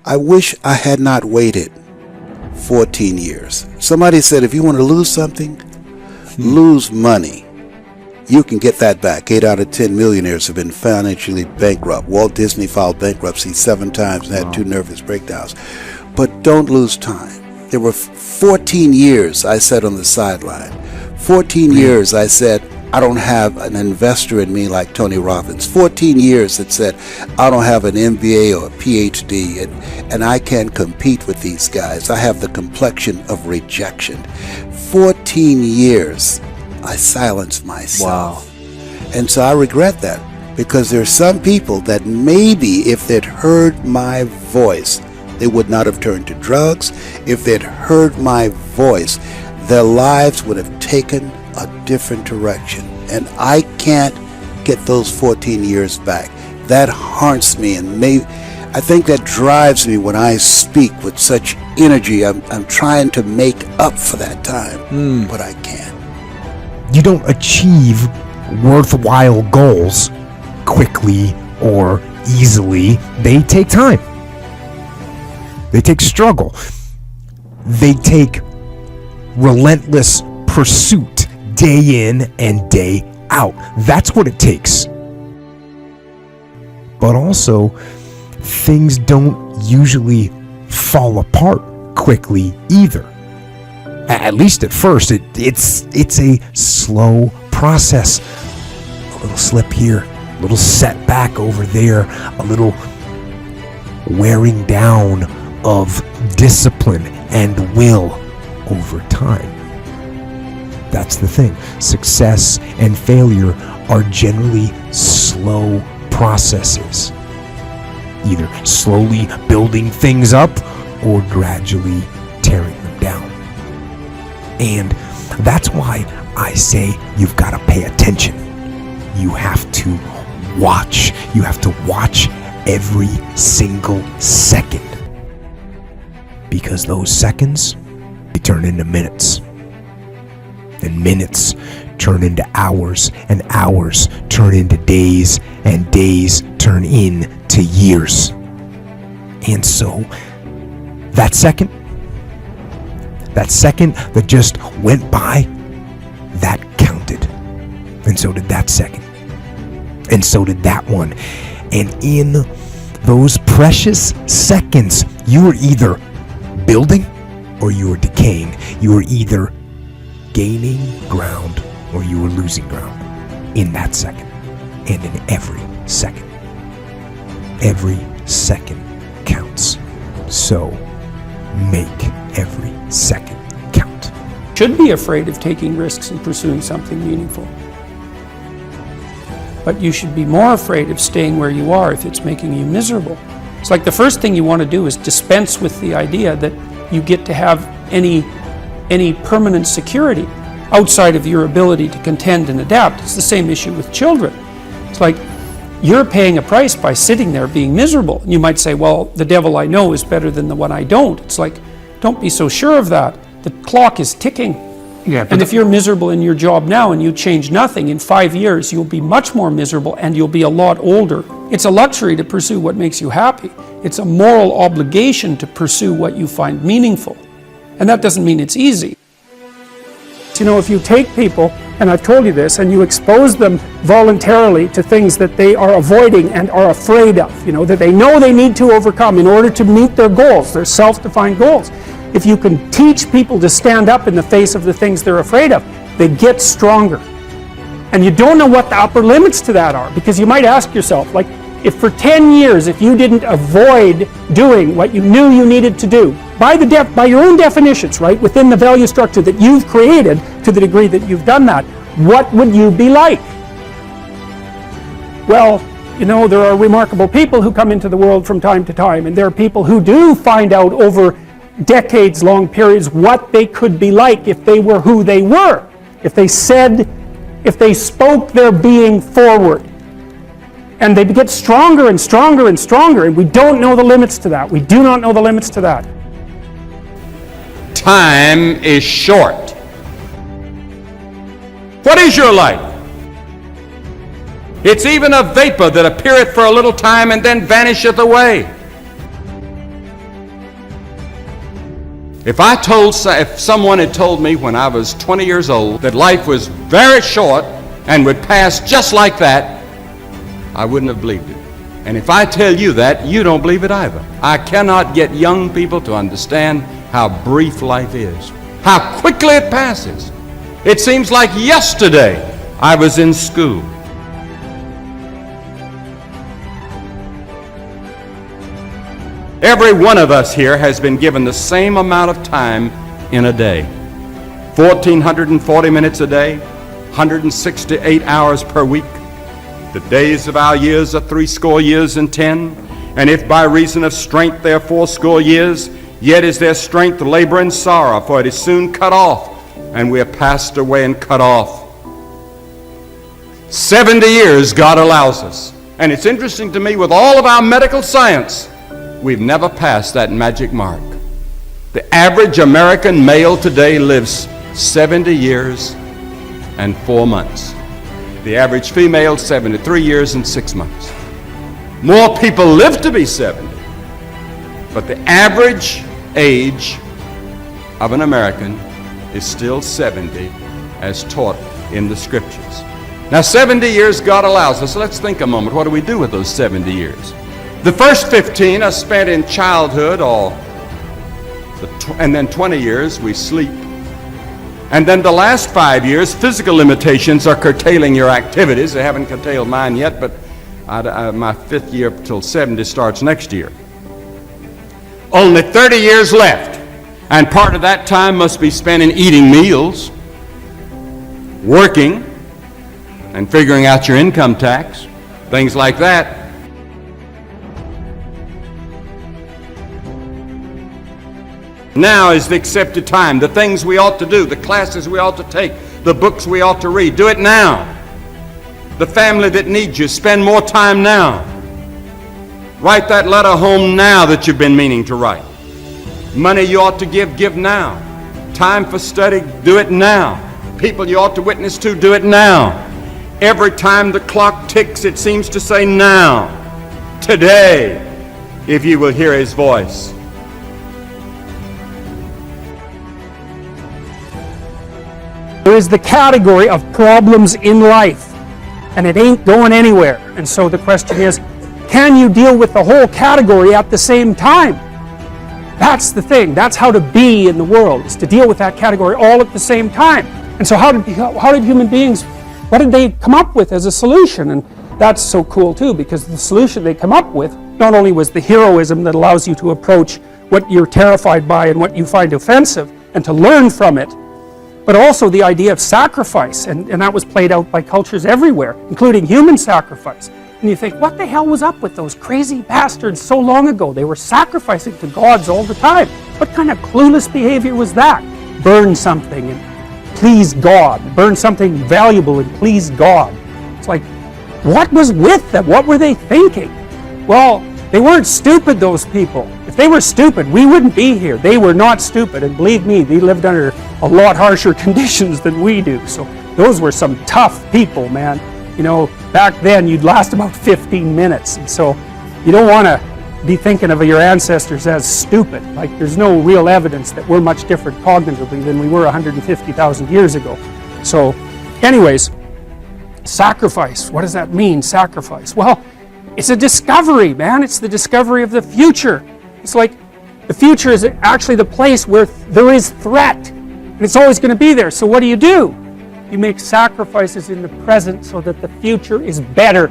I wish I had not waited 14 years. Somebody said if you want to lose something, lose money. You can get that back. 8 out of 10 millionaires have been financially bankrupt. Walt Disney filed bankruptcy 7 times and had 2 nervous breakdowns. But don't lose time. There were 14 years I sat on the sideline. 14 years I said, I don't have an investor in me like Tony Robbins. 14 years that said, I don't have an MBA or a PhD, and I can't compete with these guys. I have the complexion of rejection. 14 years I silenced myself. Wow. And so I regret that, because there are some people that maybe if they'd heard my voice, they would not have turned to drugs. If they'd heard my voice, their lives would have taken a different direction. And I can't get those 14 years back. That haunts me, and I think that drives me when I speak with such energy. I'm trying to make up for that time, but I can't. You don't achieve worthwhile goals quickly or easily. They take time. They take struggle. They take relentless pursuit, day in and day out. That's what it takes. But also, things don't usually fall apart quickly either. At least at first, it's a slow process. A little slip here, a little setback over there, a little wearing down of discipline and will over time. That's the thing. Success and failure are generally slow processes. Either slowly building things up or gradually tearing them down. And that's why I say you've got to pay attention. You have to watch. You have to watch every single second. Because those seconds, they turn into minutes. And minutes turn into hours, and hours turn into days, and days turn into years. And so, that second that just went by, that counted. And so did that second. And so did that one. And in those precious seconds, you were either building or you were decaying. You were either gaining ground or you were losing ground in that second, and in every second. Every second counts. So make every second count. Should be afraid of taking risks and pursuing something meaningful. But you should be more afraid of staying where you are if it's making you miserable. It's like the first thing you want to do is dispense with the idea that you get to have any permanent security outside of your ability to contend and adapt. It's the same issue with children. It's like you're paying a price by sitting there being miserable. And you might say, well, the devil I know is better than the one I don't. It's like, don't be so sure of that. The clock is ticking. Yeah, and if you're miserable in your job now and you change nothing, in 5 years you'll be much more miserable and you'll be a lot older. It's a luxury to pursue what makes you happy. It's a moral obligation to pursue what you find meaningful. And that doesn't mean it's easy. You know, if you take people, and I've told you this, and you expose them voluntarily to things that they are avoiding and are afraid of, you know, that they know they need to overcome in order to meet their goals, their self-defined goals. If you can teach people to stand up in the face of the things they're afraid of, they get stronger. And you don't know what the upper limits to that are, because you might ask yourself, like, if for 10 years, if you didn't avoid doing what you knew you needed to do, by your own definitions, right, within the value structure that you've created, to the degree that you've done that, what would you be like? Well, you know, there are remarkable people who come into the world from time to time, and there are people who do find out over decades-long periods what they could be like if they were who they were, if they spoke their being forward. And they get stronger and stronger and stronger, and we don't know the limits to that. We do not know the limits to that. Time is short. What is your life? It's even a vapor that appeareth for a little time and then vanisheth away. If someone had told me when I was 20 years old that life was very short and would pass just like that, I wouldn't have believed it. And if I tell you that, you don't believe it either. I cannot get young people to understand how brief life is, how quickly it passes. It seems like yesterday I was in school. Every one of us here has been given the same amount of time in a day. 1,440 minutes a day, 168 hours per week. The days of our years are 80 years and 10. And if by reason of strength they are 80 years, yet is their strength labor and sorrow, for it is soon cut off, and we are passed away and cut off. 70 years God allows us. And it's interesting to me, with all of our medical science, we've never passed that magic mark. The average American male today lives 70 years and 4 months. The average female, 73 years and 6 months. More people live to be 70, but the average age of an American is still 70 as taught in the Scriptures. Now, 70 years God allows us. Let's think a moment. What do we do with those 70 years? The first 15 are spent in childhood, and then 20 years we sleep. And then the last 5 years, physical limitations are curtailing your activities. They haven't curtailed mine yet, but my 5th year till 70 starts next year. Only 30 years left, and part of that time must be spent in eating meals, working, and figuring out your income tax, things like that. Now is the accepted time. The things we ought to do, the classes we ought to take, the books we ought to read, do it now. The family that needs you, spend more time now. Write that letter home now that you've been meaning to write. Money you ought to give now. Time for study, do it now. People you ought to witness to, do it now. Every time the clock ticks, it seems to say now, today, if you will hear His voice. There is the category of problems in life, and it ain't going anywhere. And so the question is, can you deal with the whole category at the same time? That's the thing. That's how to be in the world, is to deal with that category all at the same time. And so how did human beings, what did they come up with as a solution? And that's so cool too, because the solution they come up with not only was the heroism that allows you to approach what you're terrified by and what you find offensive and to learn from it, but also the idea of sacrifice, and that was played out by cultures everywhere, including human sacrifice. And you think, what the hell was up with those crazy bastards so long ago? They were sacrificing to gods all the time. What kind of clueless behavior was that? Burn something and please God. Burn something valuable and please God. It's like, what was with them? What were they thinking? Well, they weren't stupid, those people. If they were stupid, we wouldn't be here. They were not stupid, and believe me, they lived under a lot harsher conditions than we do. So those were some tough people, man. You know, back then you'd last about 15 minutes. And so you don't want to be thinking of your ancestors as stupid. Like, there's no real evidence that we're much different cognitively than we were 150,000 years ago. So anyways, sacrifice. What does that mean, sacrifice? Well, it's a discovery, man. It's the discovery of the future. It's like the future is actually the place where there is threat. And it's always going to be there. So what do? You make sacrifices in the present so that the future is better.